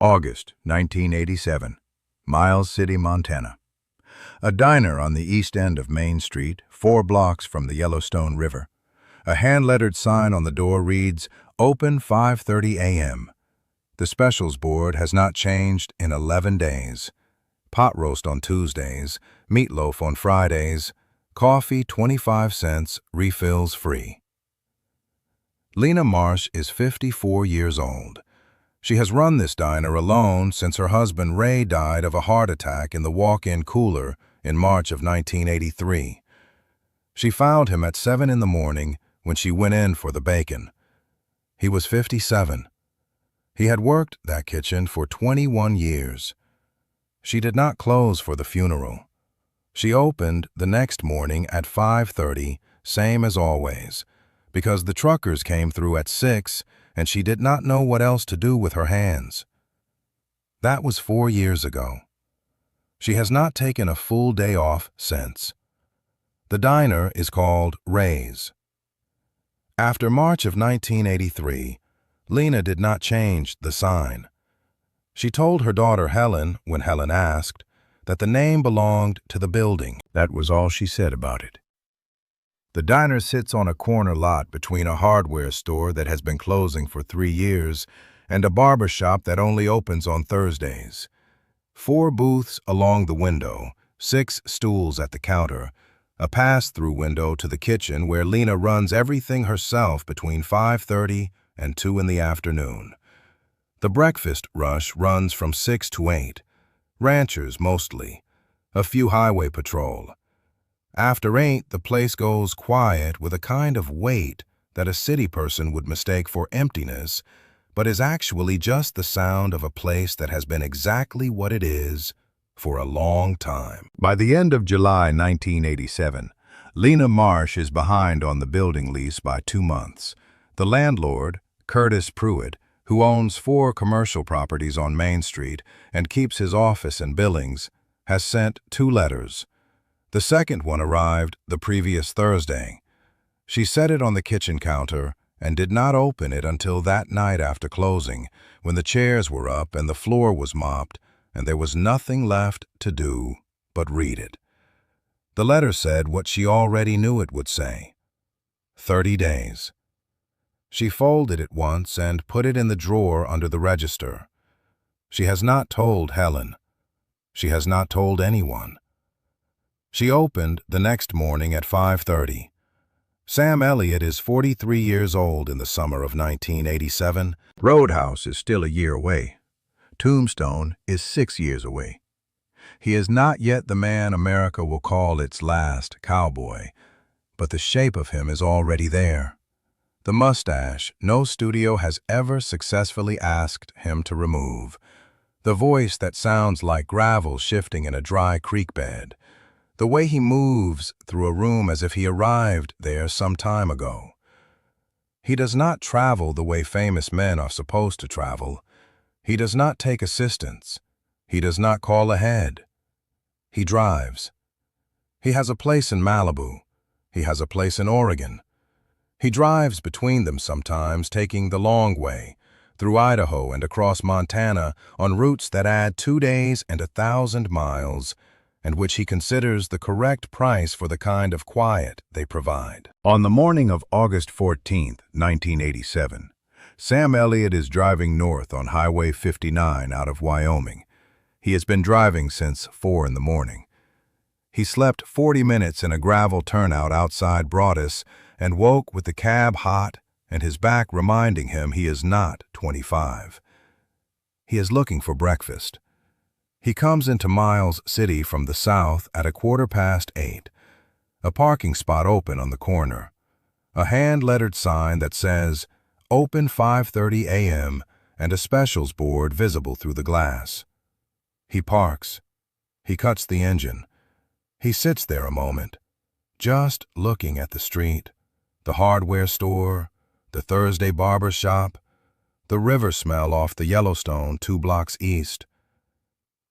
August 1987, Miles City, Montana. A diner on the east end of Main Street, 4 blocks from the Yellowstone River. A hand-lettered sign on the door reads, "Open 5:30 a.m." The specials board has not changed in 11 days. Pot roast on Tuesdays, meatloaf on Fridays, coffee 25 cents, refills free. Lena Marsh is 54 years old. She has run this diner alone since her husband Ray died of a heart attack in the walk-in cooler in March of 1983. She found him at 7 in the morning when she went in for the bacon. He was 57. He had worked that kitchen for 21 years. She did not close for the funeral. She opened the next morning at 5:30, same as always, because the truckers came through at 6 and she did not know what else to do with her hands. That was 4 years ago. She has not taken a full day off since. The diner is called Ray's. After March of 1983, Lena did not change the sign. She told her daughter Helen, when Helen asked, that the name belonged to the building. That was all she said about it. The diner sits on a corner lot between a hardware store that has been closing for 3 years and a barber shop that only opens on Thursdays. 4 booths along the window, 6 stools at the counter, a pass-through window to the kitchen where Lena runs everything herself between 5:30 and 2 in the afternoon. The breakfast rush runs from 6 to 8, ranchers mostly, a few highway patrol. After 8, the place goes quiet with a kind of weight that a city person would mistake for emptiness, but is actually just the sound of a place that has been exactly what it is for a long time. By the end of July 1987, Lena Marsh is behind on the building lease by 2 months. The landlord, Curtis Pruitt, who owns 4 commercial properties on Main Street and keeps his office in Billings, has sent 2 letters. The second one arrived the previous Thursday. She set it on the kitchen counter and did not open it until that night after closing, when the chairs were up and the floor was mopped and there was nothing left to do but read it. The letter said what she already knew it would say: 30 days. She folded it once and put it in the drawer under the register. She has not told Helen. She has not told anyone. She opened the next morning at 5:30. Sam Elliott is 43 years old in the summer of 1987. Roadhouse is still a year away. Tombstone is 6 years away. He is not yet the man America will call its last cowboy, but the shape of him is already there. The mustache no studio has ever successfully asked him to remove. The voice that sounds like gravel shifting in a dry creek bed. The way he moves through a room as if he arrived there some time ago. He does not travel the way famous men are supposed to travel. He does not take assistance. He does not call ahead. He drives. He has a place in Malibu. He has a place in Oregon. He drives between them sometimes, taking the long way, through Idaho and across Montana on routes that add 2 days and 1,000 miles, and which he considers the correct price for the kind of quiet they provide. On the morning of August 14, 1987, Sam Elliott is driving north on Highway 59 out of Wyoming. He has been driving since 4 in the morning. He slept 40 minutes in a gravel turnout outside Broadus and woke with the cab hot and his back reminding him he is not 25. He is looking for breakfast. He comes into Miles City from the south at 8:15. A parking spot open on the corner. A hand-lettered sign that says, "Open 5:30 a.m." and a specials board visible through the glass. He parks. He cuts the engine. He sits there a moment, just looking at the street, the hardware store, the Thursday barber shop, the river smell off the Yellowstone 2 blocks east.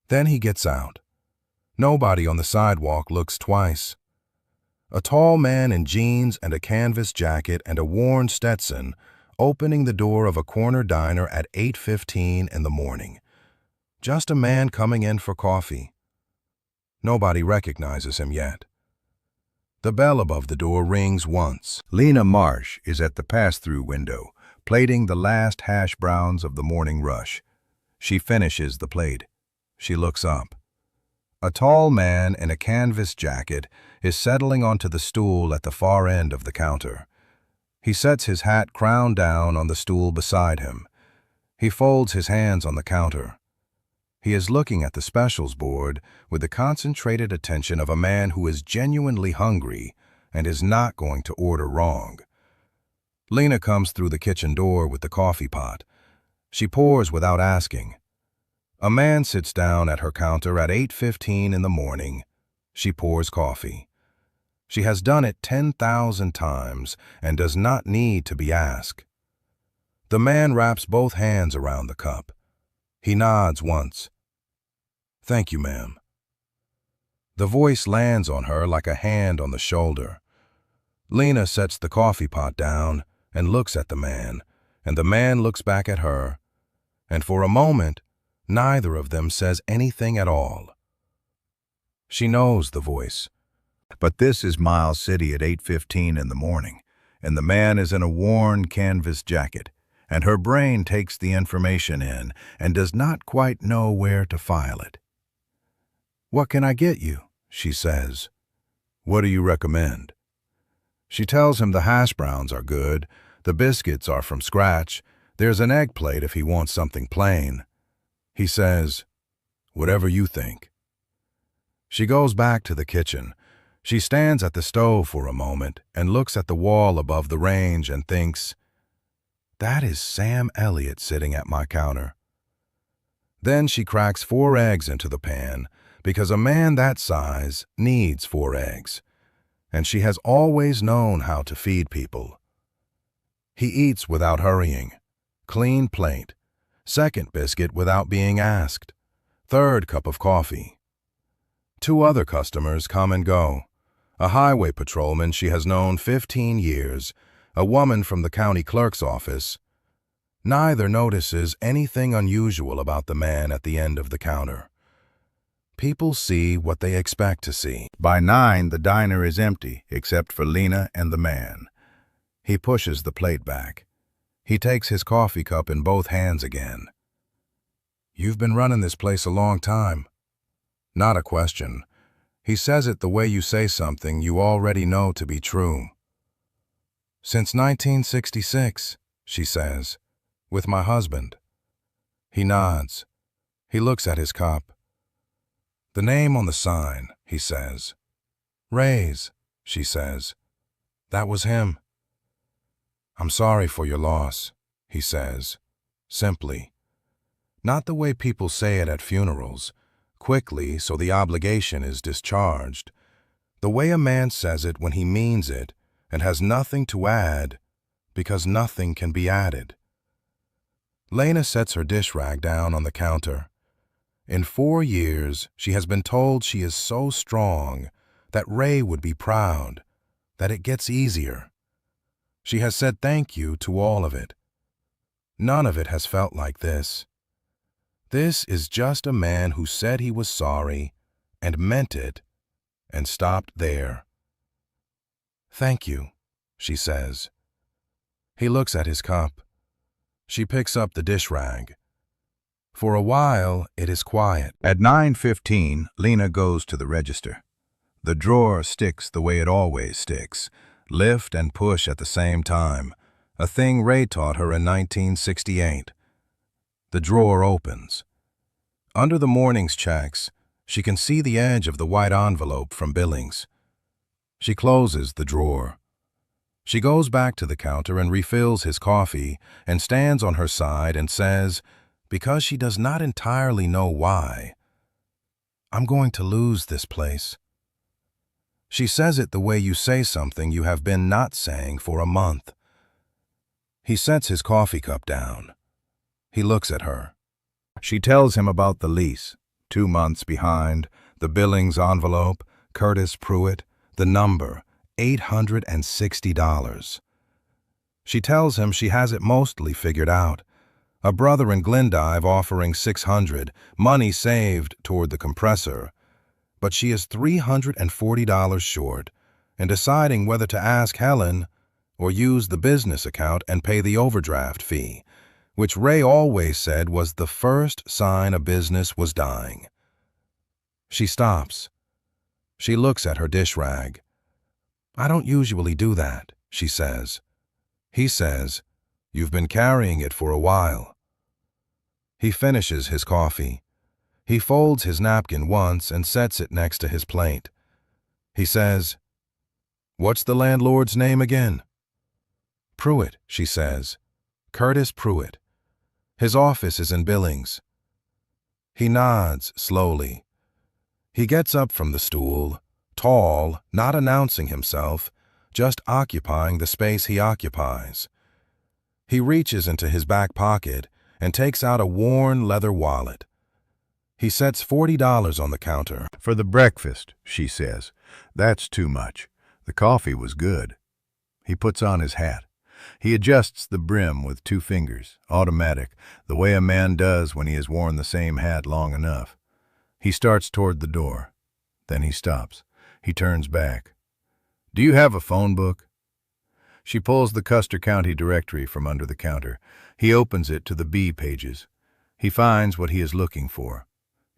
Then he gets out. Nobody on the sidewalk looks twice. A tall man in jeans and a canvas jacket and a worn Stetson opening the door of a corner diner at 8:15 in the morning. Just a man coming in for coffee. Nobody recognizes him yet. The bell above the door rings once. Lena Marsh is at the pass-through window, plating the last hash browns of the morning rush. She finishes the plate. She looks up. A tall man in a canvas jacket is settling onto the stool at the far end of the counter. He sets his hat crown down on the stool beside him. He folds his hands on the counter. He is looking at the specials board with the concentrated attention of a man who is genuinely hungry and is not going to order wrong. Lena comes through the kitchen door with the coffee pot. She pours without asking. A man sits down at her counter at 8:15 in the morning. She pours coffee. She has done it 10,000 times and does not need to be asked. The man wraps both hands around the cup. He nods once. "Thank you, ma'am." The voice lands on her like a hand on the shoulder. Lena sets the coffee pot down and looks at the man, and the man looks back at her, and for a moment, neither of them says anything at all. She knows the voice. But this is Miles City at 8:15 in the morning, and the man is in a worn canvas jacket, and her brain takes the information in and does not quite know where to file it. "What can I get you?" she says. "What do you recommend?" She tells him the hash browns are good, the biscuits are from scratch, there's an egg plate if he wants something plain. He says, "Whatever you think." She goes back to the kitchen. She stands at the stove for a moment and looks at the wall above the range and thinks, "That is Sam Elliott sitting at my counter." Then she cracks 4 eggs into the pan, because a man that size needs 4 eggs, and she has always known how to feed people. He eats without hurrying. Clean plate. Second biscuit without being asked. Third cup of coffee. 2 other customers come and go. A highway patrolman she has known 15 years, a woman from the county clerk's office. Neither notices anything unusual about the man at the end of the counter. People see what they expect to see. By 9, the diner is empty, except for Lena and the man. He pushes the plate back. He takes his coffee cup in both hands again. "You've been running this place a long time." Not a question. He says it the way you say something you already know to be true. "Since 1966, she says, "with my husband." He nods. He looks at his cup. "The name on the sign," he says. "Ray's," she says. "That was him." "I'm sorry for your loss," he says, simply. Not the way people say it at funerals, quickly so the obligation is discharged. The way a man says it when he means it and has nothing to add because nothing can be added. Lena sets her dish rag down on the counter. In 4 years, she has been told she is so strong that Ray would be proud, that it gets easier. She has said thank you to all of it. None of it has felt like this. This is just a man who said he was sorry and meant it and stopped there. "Thank you," she says. He looks at his cup. She picks up the dish rag. For a while, it is quiet. At 9:15, Lena goes to the register. The drawer sticks the way it always sticks, lift and push at the same time, a thing Ray taught her in 1968. The drawer opens. Under the morning's checks, she can see the edge of the white envelope from Billings. She closes the drawer. She goes back to the counter and refills his coffee and stands on her side and says, because she does not entirely know why, "I'm going to lose this place." She says it the way you say something you have been not saying for a month. He sets his coffee cup down. He looks at her. She tells him about the lease, 2 months behind, the Billings envelope, Curtis Pruitt, the number, $860. She tells him she has it mostly figured out. A brother in Glendive offering $600, money saved toward the compressor. But she is $340 short and deciding whether to ask Helen or use the business account and pay the overdraft fee, which Ray always said was the first sign a business was dying. She stops. She looks at her dish rag. "I don't usually do that," she says. He says, "You've been carrying it for a while." He finishes his coffee. He folds his napkin once and sets it next to his plate. He says, "What's the landlord's name again?" "Pruitt," she says. "Curtis Pruitt. His office is in Billings." He nods slowly. He gets up from the stool, tall, not announcing himself, just occupying the space he occupies. He reaches into his back pocket and takes out a worn leather wallet. He sets $40 on the counter. "For the breakfast," she says. "That's too much. The coffee was good." He puts on his hat. He adjusts the brim with 2 fingers, automatic, the way a man does when he has worn the same hat long enough. He starts toward the door. Then he stops. He turns back. "Do you have a phone book?" She pulls the Custer County directory from under the counter. He opens it to the B pages. He finds what he is looking for.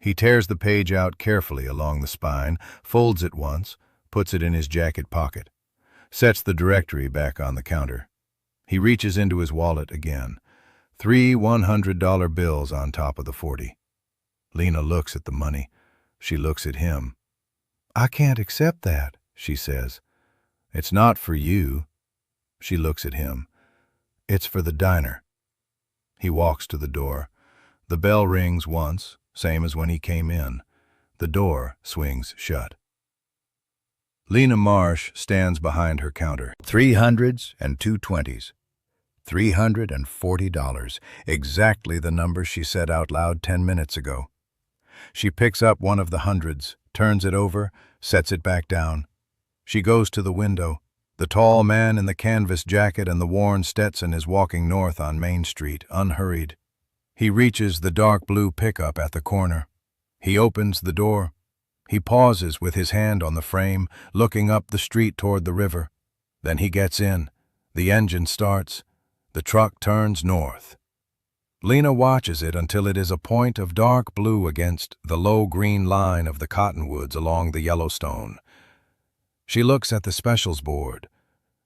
He tears the page out carefully along the spine, folds it once, puts it in his jacket pocket, sets the directory back on the counter. He reaches into his wallet again. 3 $100 bills on top of the 40. Lena looks at the money. She looks at him. "I can't accept that," she says. "It's not for you." She looks at him. "It's for the diner." He walks to the door. The bell rings once, same as when he came in. The door swings shut. Lena Marsh stands behind her counter. 300s and 220s. $340, exactly the number she said out loud 10 minutes ago. She picks up one of the hundreds, turns it over, sets it back down. She goes to the window. The tall man in the canvas jacket and the worn Stetson is walking north on Main Street, unhurried. He reaches the dark blue pickup at the corner. He opens the door. He pauses with his hand on the frame, looking up the street toward the river. Then he gets in. The engine starts. The truck turns north. Lena watches it until it is a point of dark blue against the low green line of the cottonwoods along the Yellowstone. She looks at the specials board.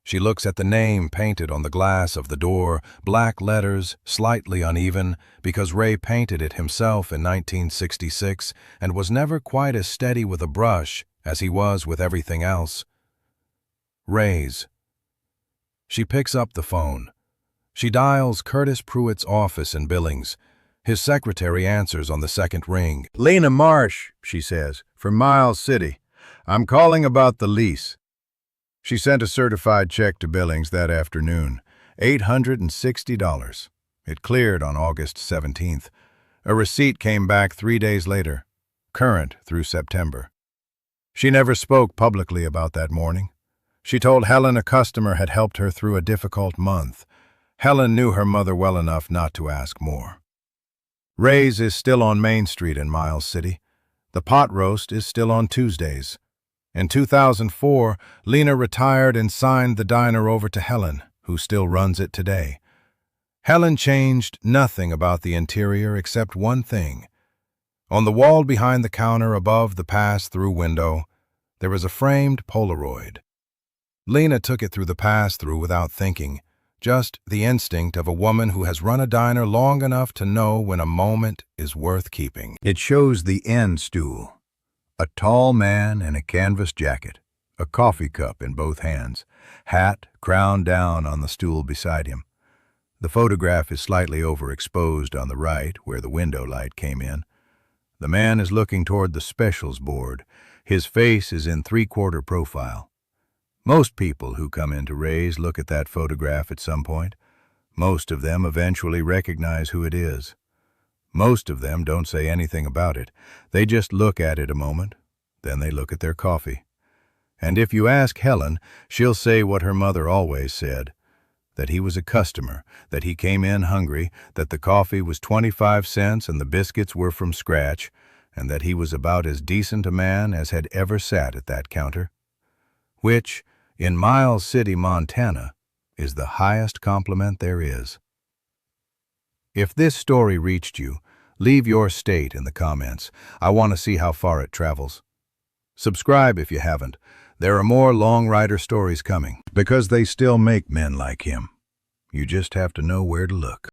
She looks at the name painted on the glass of the door, black letters, slightly uneven, because Ray painted it himself in 1966 and was never quite as steady with a brush as he was with everything else. Ray's. She picks up the phone. She dials Curtis Pruitt's office in Billings. His secretary answers on the second ring. "Lena Marsh," she says, "from Miles City. I'm calling about the lease." She sent a certified check to Billings that afternoon, $860. It cleared on August 17th. A receipt came back 3 days later, current through September. She never spoke publicly about that morning. She told Helen a customer had helped her through a difficult month. Helen knew her mother well enough not to ask more. Ray's is still on Main Street in Miles City. The pot roast is still on Tuesdays. In 2004, Lena retired and signed the diner over to Helen, who still runs it today. Helen changed nothing about the interior except one thing. On the wall behind the counter above the pass-through window, there was a framed Polaroid. Lena took it through the pass-through without thinking, just the instinct of a woman who has run a diner long enough to know when a moment is worth keeping. It shows the end stool. A tall man in a canvas jacket, a coffee cup in both hands, hat crowned down on the stool beside him. The photograph is slightly overexposed on the right, where the window light came in. The man is looking toward the specials board. His face is in 3/4 profile. Most people who come into Ray's look at that photograph at some point. Most of them eventually recognize who it is. Most of them don't say anything about it. They just look at it a moment, then they look at their coffee. And if you ask Helen, she'll say what her mother always said. that he was a customer, that he came in hungry, that the coffee was 25 cents and the biscuits were from scratch, and that he was about as decent a man as had ever sat at that counter. Which, in Miles City, Montana, is the highest compliment there is. If this story reached you, leave your state in the comments. I want to see how far it travels. Subscribe if you haven't. There are more Long Rider stories coming, because they still make men like him. You just have to know where to look.